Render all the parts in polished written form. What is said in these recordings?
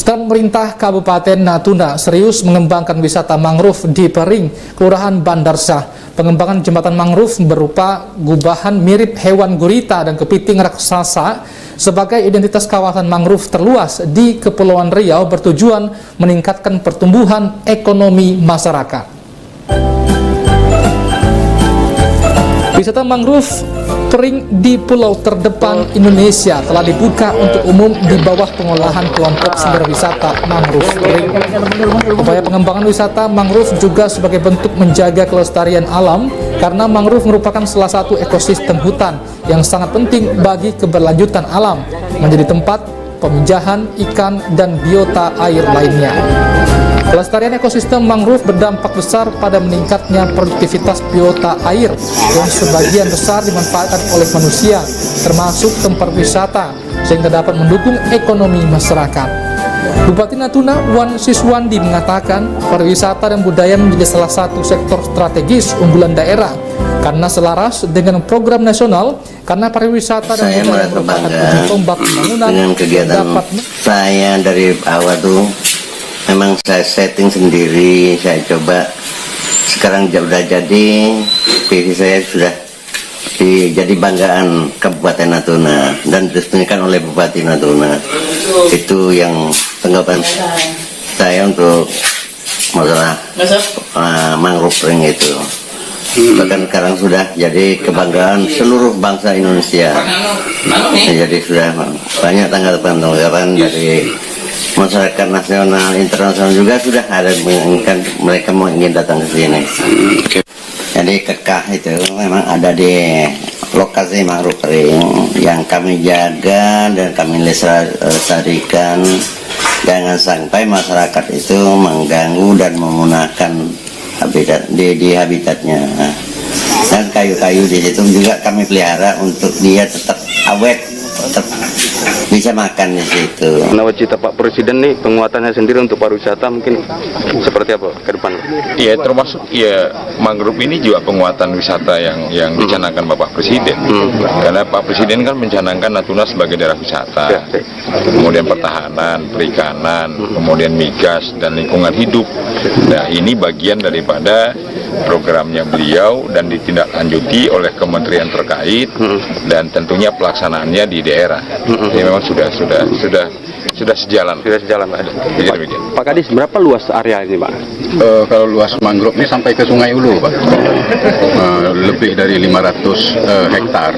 Setelah pemerintah Kabupaten Natuna serius mengembangkan wisata mangrove di Pering, Kelurahan Bandarsah. Pengembangan jembatan mangrove berupa gubahan mirip hewan gurita dan kepiting raksasa sebagai identitas kawasan mangrove terluas di Kepulauan Riau bertujuan meningkatkan pertumbuhan ekonomi masyarakat. Wisata mangrove Pering di pulau terdepan Indonesia telah dibuka untuk umum di bawah pengolahan kelompok sumber wisata mangrove Pering. Upaya pengembangan wisata mangrove juga sebagai bentuk menjaga kelestarian alam karena mangrove merupakan salah satu ekosistem hutan yang sangat penting bagi keberlanjutan alam, menjadi tempat pemijahan ikan dan biota air lainnya. Kelestarian ekosistem mangrove berdampak besar pada meningkatnya produktivitas biota air yang sebagian besar dimanfaatkan oleh manusia, termasuk tempat wisata, sehingga dapat mendukung ekonomi masyarakat. Bupati Natuna Wan Siswandi mengatakan pariwisata dan budaya menjadi salah satu sektor strategis unggulan daerah karena selaras dengan program nasional, karena pariwisata dan budaya merupakan ujung tombak pembangunan dengan kegiatan saya dari awal tuh memang saya setting sendiri, saya coba. Sekarang sudah jadi, visi saya sudah jadi banggaan Kabupaten Natuna dan diresmikan oleh Bupati Natuna. Itu yang tanggapan saya untuk masalah mangrove Pering itu. Bahkan sekarang sudah jadi kebanggaan seluruh bangsa Indonesia. Jadi sudah banyak tanggapan dari masyarakat nasional, internasional juga sudah ada menginginkan, mereka ingin datang ke sini. Jadi kekah itu memang ada di lokasi mangrove Pering yang kami jaga dan kami lestarikan. Jangan sampai masyarakat itu mengganggu dan menggunakan habitat di habitatnya. Dan kayu-kayu di situ juga kami pelihara untuk dia tetap awet, tetap bisa makan di situ. Nawacita Pak Presiden nih penguatannya sendiri untuk pariwisata mungkin seperti apa ke depan? Ya termasuk ya mangrove ini juga penguatan wisata yang dicanangkan Bapak Presiden. Karena Pak Presiden kan mencanangkan Natuna sebagai daerah wisata, kemudian pertahanan, perikanan, kemudian migas dan lingkungan hidup. Nah ini bagian daripada programnya beliau dan ditindaklanjuti oleh kementerian terkait dan tentunya pelaksanaannya di daerah. Jadi memang sudah sejalan. Sudah sejalan, Pak. Pak Kadis, berapa luas area ini, Pak? Kalau luas mangrove ini sampai ke Sungai Ulu, Pak. Lebih dari 500 hektar.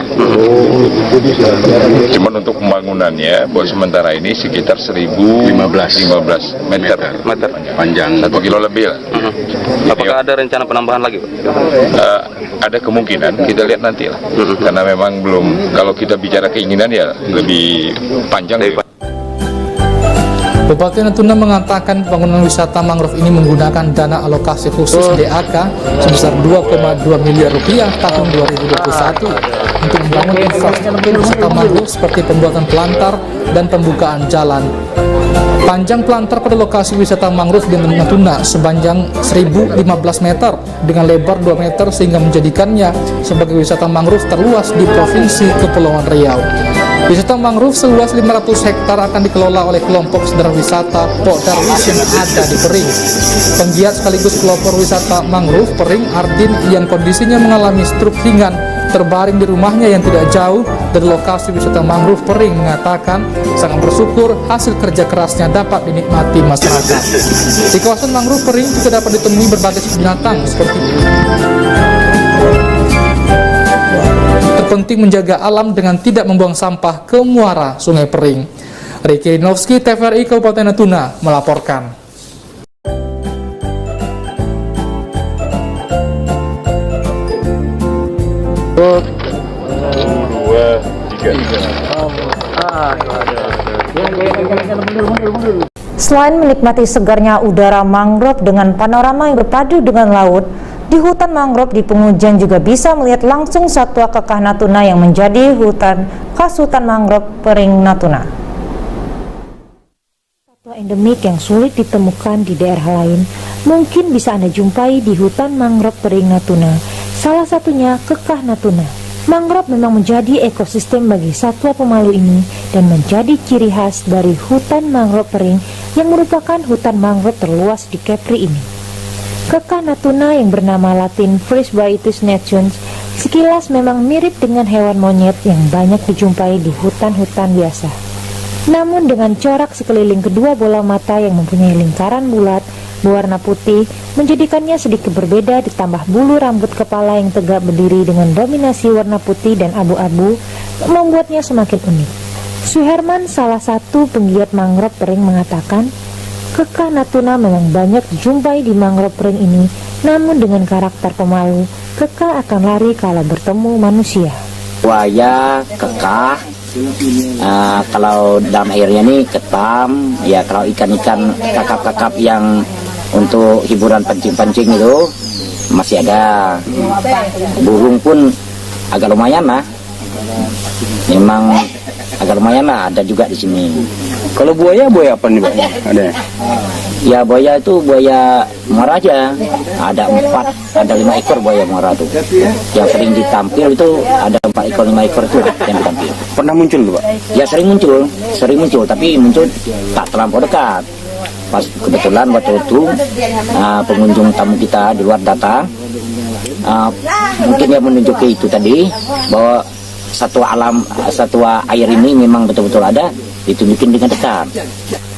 Cuman untuk pembangunannya buat sementara ini sekitar 1015 meter panjang, 1 kilo lebih lah. Apakah ada rencana penambahan lagi, Pak? Ada kemungkinan, kita lihat nanti lah. Karena memang belum, kalau kita bicara keinginan ya lebih panjang. Bupati Natuna mengatakan pembangunan wisata mangrove ini menggunakan dana alokasi khusus DAK sebesar 2,2 miliar rupiah tahun 2021 untuk membangun infrastruktur wisata mangrove seperti pembuatan pelantar dan pembukaan jalan. Panjang pelantar pada lokasi wisata mangrove di Natuna sepanjang 1015 meter dengan lebar 2 meter sehingga menjadikannya sebagai wisata mangrove terluas di Provinsi Kepulauan Riau. Wisata mangrove seluas 500 hektar akan dikelola oleh kelompok sedara wisata Pok Darwis yang ada di Pering. Penggiat sekaligus pelopor wisata mangrove Pering, Ardin, yang kondisinya mengalami stroke ringan, terbaring di rumahnya yang tidak jauh dari lokasi wisata mangrove Pering, mengatakan sangat bersyukur hasil kerja kerasnya dapat dinikmati masyarakat. Di kawasan mangrove Pering juga dapat ditemui berbagai binatang seperti terpenting menjaga alam dengan tidak membuang sampah ke muara Sungai Pering. Riki Rinovski, TVRI Kabupaten Natuna melaporkan. Selain menikmati segarnya udara mangrove dengan panorama yang berpadu dengan laut, di hutan mangrove di Pengujan juga bisa melihat langsung satwa kekah Natuna yang menjadi hutan khas hutan mangrove Pering Natuna. Satwa endemik yang sulit ditemukan di daerah lain mungkin bisa Anda jumpai di hutan mangrove Pering Natuna, salah satunya kekah Natuna. Mangrove memang menjadi ekosistem bagi satwa pemalu ini dan menjadi ciri khas dari hutan mangrove Pering yang merupakan hutan mangrove terluas di Kepri ini. Keka Natuna yang bernama Latin Frisbaetus nations sekilas memang mirip dengan hewan monyet yang banyak dijumpai di hutan-hutan biasa. Namun dengan corak sekeliling kedua bola mata yang mempunyai lingkaran bulat berwarna putih menjadikannya sedikit berbeda, ditambah bulu rambut kepala yang tegak berdiri dengan dominasi warna putih dan abu-abu membuatnya semakin unik. Suherman, salah satu penggiat mangrove kering, mengatakan Keka Natuna memang banyak dijumpai di mangrove kering ini, namun dengan karakter pemalu, keka akan lari kalau bertemu manusia. Buaya, kekah, kalau dalam airnya nih ketam, ya kalau ikan-ikan kakap-kakap yang untuk hiburan pancing-pancing itu masih ada. Burung pun agak lumayan lah, memang agak lumayan lah, ada juga di sini. Kalau buaya apa nih Pak? Ada. Ya buaya itu buaya muara aja, ada 5 ekor buaya muara tuh. Yang sering ditampil itu ada 4 ekor 5 ekor tuh yang ditampil. Pernah muncul tuh Pak? Ya sering muncul, tapi muncul tak terlampau dekat. Pas kebetulan waktu itu pengunjung tamu kita di luar datang, mungkin dia menunjuki itu tadi bahwa satwa air ini memang betul-betul ada, ditunjukin dengan dekat.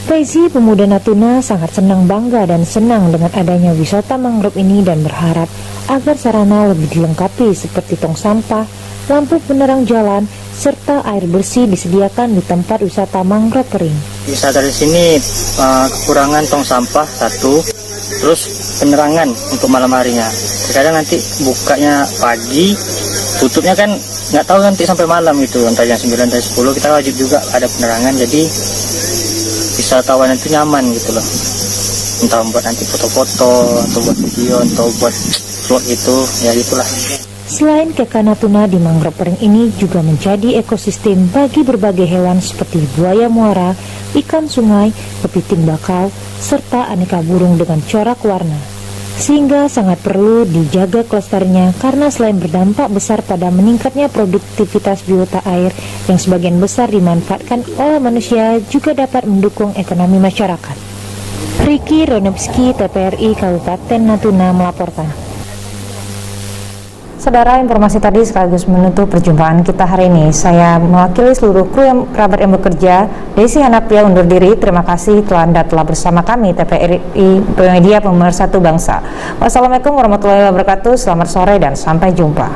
Faizi, pemuda Natuna, sangat senang, bangga dan senang dengan adanya wisata mangrove ini dan berharap agar sarana lebih dilengkapi seperti tong sampah, lampu penerang jalan, serta air bersih disediakan di tempat wisata mangrove kering. Wisata di sini kekurangan tong sampah satu, terus penerangan untuk malam harinya. Kadang nanti bukanya pagi, tutupnya kan nggak tahu nanti sampai malam gitu, entah jam 9 atau 10. Kita wajib juga ada penerangan, jadi wisatawan itu nyaman gitu loh. Entah buat nanti foto-foto, atau buat video, atau buat vlog gitu, ya gitulah. Selain Keka Natuna, di mangrove kering ini juga menjadi ekosistem bagi berbagai hewan seperti buaya muara, ikan sungai, kepiting bakau, serta aneka burung dengan corak warna. Sehingga sangat perlu dijaga kelestariannya karena selain berdampak besar pada meningkatnya produktivitas biota air yang sebagian besar dimanfaatkan oleh manusia, juga dapat mendukung ekonomi masyarakat. Ricky Ronowski, TPRI Kabupaten Natuna melaporkan. Saudara, informasi tadi sekaligus menutup perjumpaan kita hari ini. Saya mewakili seluruh kru yang kerabat yang bekerja, Desi Hanapria undur diri. Terima kasih Anda telah bersama kami TPRI Media Pemersatu Bangsa. Wassalamualaikum warahmatullahi wabarakatuh. Selamat sore dan sampai jumpa.